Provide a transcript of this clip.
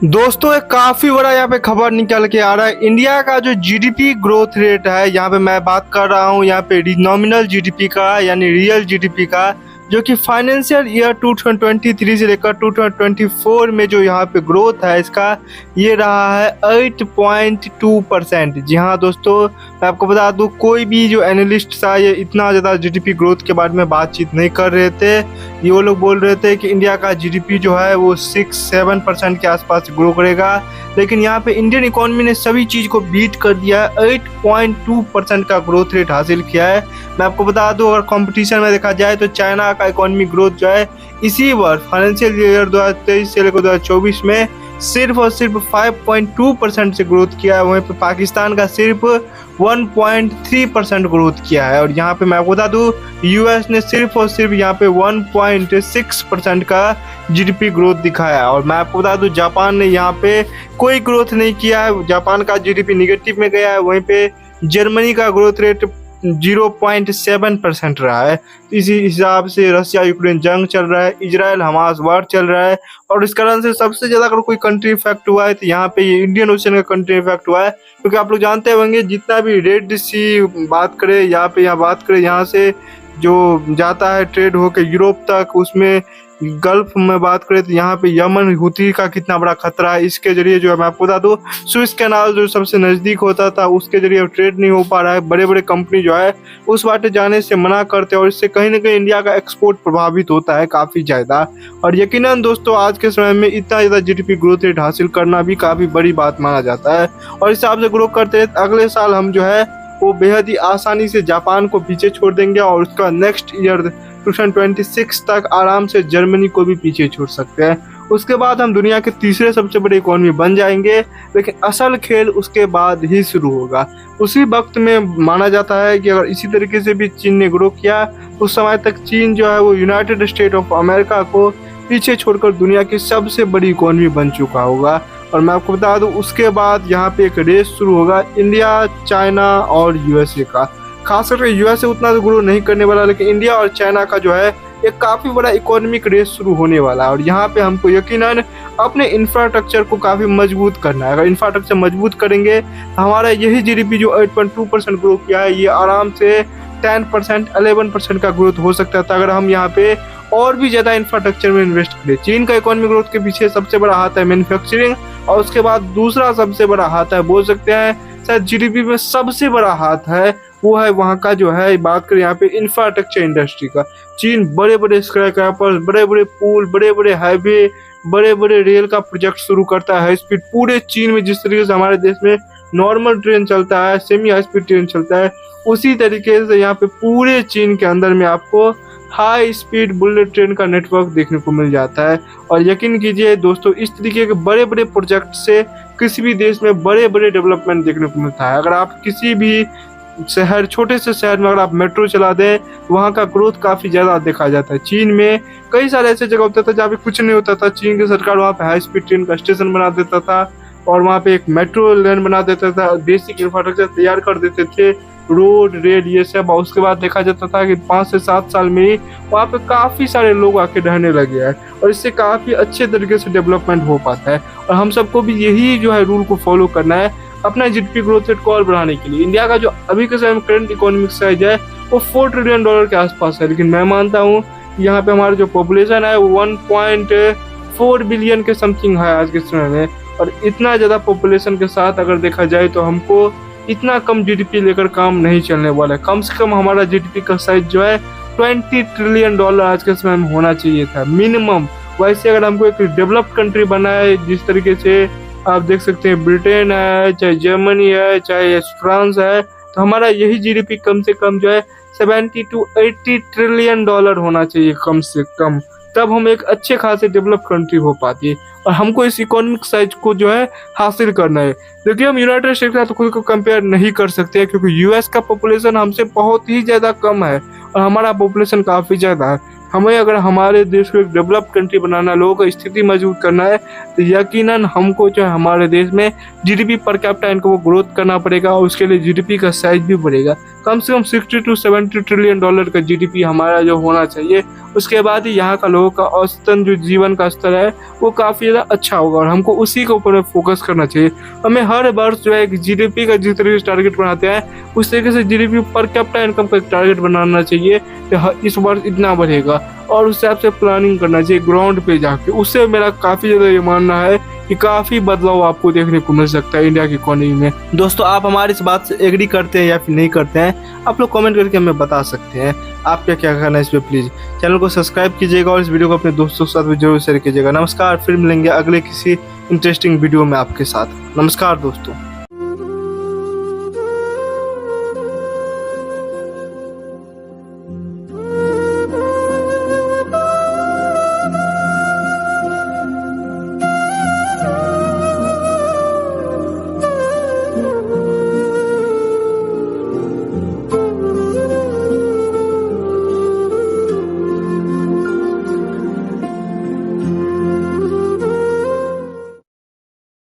दोस्तों एक काफी बड़ा यहाँ पे खबर निकल के आ रहा है। इंडिया का जो जीडीपी ग्रोथ रेट है, यहाँ पे मैं बात कर रहा हूँ यहाँ पे नॉमिनल जीडीपी का यानी रियल जीडीपी का, जो कि फाइनेंशियल ईयर 2023 से लेकर 2024 में जो यहाँ पे ग्रोथ है इसका ये रहा है 8.2%। जी हाँ दोस्तों, मैं आपको बता दूँ कोई भी जो एनालिस्ट था ये इतना ज़्यादा जीडीपी ग्रोथ के बारे में बातचीत नहीं कर रहे थे। ये वो लोग बोल रहे थे कि इंडिया का जीडीपी जो है वो 6-7% के आसपास ग्रो करेगा, लेकिन यहाँ पे इंडियन इकोनॉमी ने सभी चीज़ को बीट कर दिया है, 8.2% का ग्रोथ रेट हासिल किया है। मैं आपको बता दूं अगर कंपटीशन में देखा जाए तो चाइना का इकोनॉमी ग्रोथ जो है इसी वर्ष फाइनेंशियल ईयर 2023 से लेकर 2024 में सिर्फ और सिर्फ 5.2% से ग्रोथ किया है। वहीं पे पाकिस्तान का सिर्फ 1.3% ग्रोथ किया है। और यहाँ पे मैं आपको बता दूं यूएस ने सिर्फ और सिर्फ यहाँ पे 1.6% का जीडीपी ग्रोथ दिखाया। और मैं आपको बता दूं जापान ने यहाँ पे कोई ग्रोथ नहीं किया है, जापान का जीडीपी निगेटिव में गया है। वहीं पे जर्मनी का ग्रोथ रेट 0.7% रहा है। इसी हिसाब से रशिया यूक्रेन जंग चल रहा है, इजराइल हमास वार चल रहा है, और इस कारण से सबसे ज़्यादा अगर कोई कंट्री इफेक्ट हुआ है तो यहाँ पे ये इंडियन ओशन का कंट्री इफेक्ट हुआ है। क्योंकि आप लोग जानते होंगे जितना भी रेड सी बात करें यहाँ बात करें यहाँ से जो जाता है ट्रेड होकर यूरोप तक, उसमें गल्फ में बात करें तो यहाँ पे यमन हुती का कितना बड़ा खतरा है। इसके जरिए जो है मैं आपको बता दूं स्विस कैनाल जो सबसे नज़दीक होता था उसके जरिए ट्रेड नहीं हो पा रहा है। बड़े बड़े कंपनी जो है उस बाटे जाने से मना करते हैं और इससे कहीं ना कहीं इंडिया का एक्सपोर्ट प्रभावित होता है काफ़ी ज़्यादा। और यकीनन दोस्तों आज के समय में इतना ज़्यादा जीडीपी ग्रोथ रेट हासिल करना भी काफ़ी बड़ी बात माना जाता है। और इस हिसाब से ग्रो करते हैं अगले साल हम जो है वो बेहद ही आसानी से जापान को पीछे छोड़ देंगे और उसका नेक्स्ट ईयर 2026 तक आराम से जर्मनी को भी पीछे छोड़ सकते हैं। उसके बाद हम दुनिया के तीसरे सबसे बड़े इकोनॉमी बन जाएंगे, लेकिन असल खेल उसके बाद ही शुरू होगा। उसी वक्त में माना जाता है कि अगर इसी तरीके से भी चीन ने ग्रो किया उस समय तक चीन जो है वो यूनाइटेड स्टेट ऑफ अमेरिका को पीछे छोड़कर दुनिया की सबसे बड़ी इकोनॉमी बन चुका होगा। और मैं आपको बता दूं उसके बाद यहाँ पे एक रेस शुरू होगा इंडिया, चाइना और यूएसए का। खास करके यूएसए उतना तो ग्रो नहीं करने वाला, लेकिन इंडिया और चाइना का जो है एक काफ़ी बड़ा इकोनॉमिक रेस शुरू होने वाला है। और यहाँ पे हमको यकीनन अपने इंफ्रास्ट्रक्चर को काफ़ी मजबूत करना है। अगर इंफ्रास्ट्रक्चर मजबूत करेंगे तो हमारा यही जीडीपी जो 8.2% ग्रो किया है ये आराम से 10%, 11% का ग्रोथ हो सकता था अगर हम यहाँ पे और भी ज़्यादा इंफ्रास्ट्रक्चर में इन्वेस्ट करें। चीन का इकोनॉमिक ग्रोथ के पीछे सबसे बड़ा हाथ है मैन्युफैक्चरिंग, और उसके बाद दूसरा सबसे बड़ा हाथ है, बोल सकते हैं शायद जीडीपी में सबसे बड़ा हाथ है वो है वहाँ का जो है बात करें यहाँ पे इंफ्रास्ट्रक्चर इंडस्ट्री का। चीन बड़े बड़े स्काईस्क्रैपर्स, बड़े बड़े पुल, बड़े बड़े हाईवे, बड़े बड़े रेल का प्रोजेक्ट शुरू करता है हाई स्पीड। पूरे चीन में जिस तरीके से हमारे देश में नॉर्मल ट्रेन चलता है, सेमी हाई स्पीड ट्रेन चलता है, उसी तरीके से यहाँ पे पूरे चीन के अंदर में आपको हाई स्पीड बुलेट ट्रेन का नेटवर्क देखने को मिल जाता है। और यकीन कीजिए दोस्तों इस तरीके के बड़े बड़े प्रोजेक्ट से किसी भी देश में बड़े बड़े डेवलपमेंट देखने को मिलता है। अगर आप किसी भी शहर, छोटे से शहर में अगर आप मेट्रो चला दें तो वहाँ का ग्रोथ काफ़ी ज़्यादा देखा जाता है। चीन में कई सारे ऐसे जगह होता था जहाँ पे कुछ नहीं होता था, चीन की सरकार वहाँ पे हाई स्पीड ट्रेन का स्टेशन बना देता था और वहाँ पे एक मेट्रो लाइन बना देता था, बेसिक इंफ्रास्ट्रक्चर तैयार कर देते थे, रोड रेल ये सब। और उसके बाद देखा जाता था कि 5 से 7 साल में ही वहाँ पे काफ़ी सारे लोग आके रहने लगे हैं और इससे काफ़ी अच्छे तरीके से डेवलपमेंट हो पाता है। और हम सबको भी यही जो है रूल को फॉलो करना है अपना जीडीपी ग्रोथ रेट को और बढ़ाने के लिए। इंडिया का जो अभी के समय में करंट इकोनॉमिक साइज है वो $4 ट्रिलियन के आसपास है, लेकिन मैं मानता हूँ यहाँ पे हमारा जो पॉपुलेशन है वो 1.4 बिलियन के समथिंग है आज के समय में। और इतना ज़्यादा पॉपुलेशन के साथ अगर देखा जाए तो हमको इतना कम जीडीपी लेकर काम नहीं चलने वाला है। कम से कम हमारा जीडीपी का साइज जो है $20 ट्रिलियन आज के समय में होना चाहिए था मिनिमम। वैसे अगर हमको एक डेवलप्ड कंट्री बना है, जिस तरीके से आप देख सकते हैं ब्रिटेन है, चाहे जर्मनी है, चाहे फ्रांस है, तो हमारा यही जीडीपी कम से कम जो है $70 to 80 ट्रिलियन होना चाहिए कम से कम, तब हम एक अच्छे खासे डेवलप कंट्री हो पाती है। और हमको इस इकोनॉमिक साइज को जो है हासिल करना है। देखिए हम यूनाइटेड स्टेट के साथ खुद को कंपेयर नहीं कर सकते हैं क्योंकि यूएस का पॉपुलेशन हमसे बहुत ही ज़्यादा कम है और हमारा पॉपुलेशन काफ़ी ज़्यादा है। हमें अगर हमारे देश को एक डेवलप्ड कंट्री बनाना, लोगों को स्थिति मजबूत करना है, तो यकीनन हमको जो है हमारे देश में जीडीपी पर कैपिटा इनकम को ग्रोथ करना पड़ेगा और उसके लिए जीडीपी का साइज भी बढ़ेगा। कम से कम 60 to 70 ट्रिलियन डॉलर का जीडीपी हमारा जो होना चाहिए। उसके बाद ही यहाँ का लोगों का औसतन जो जीवन का स्तर है वो काफ़ी ज़्यादा अच्छा होगा और हमको उसी के ऊपर फोकस करना चाहिए। हमें हर वर्ष जो है जीडीपी का जिस तरीके से टारगेट बनाते हैं उस तरीके से जीडीपी पर कैपिटा इनकम का एक टारगेट बनाना चाहिए कि इस वर्ष इतना बढ़ेगा और उस हिसाब से प्लानिंग करना चाहिए ग्राउंड पे जाके। उससे मेरा काफ़ी ज़्यादा ये मानना है कि काफ़ी बदलाव आपको देखने को मिल सकता है इंडिया की इकोनॉमी में। दोस्तों, आप हमारी इस बात से एग्री करते हैं या फिर नहीं करते हैं, आप लोग कमेंट करके हमें बता सकते हैं। आपका क्या कहना है इस पर? प्लीज़ चैनल को सब्सक्राइब कीजिएगा और इस वीडियो को अपने दोस्तों के साथ भी जरूर शेयर कीजिएगा। नमस्कार, फिर मिलेंगे अगले किसी इंटरेस्टिंग वीडियो में आपके साथ। नमस्कार दोस्तों।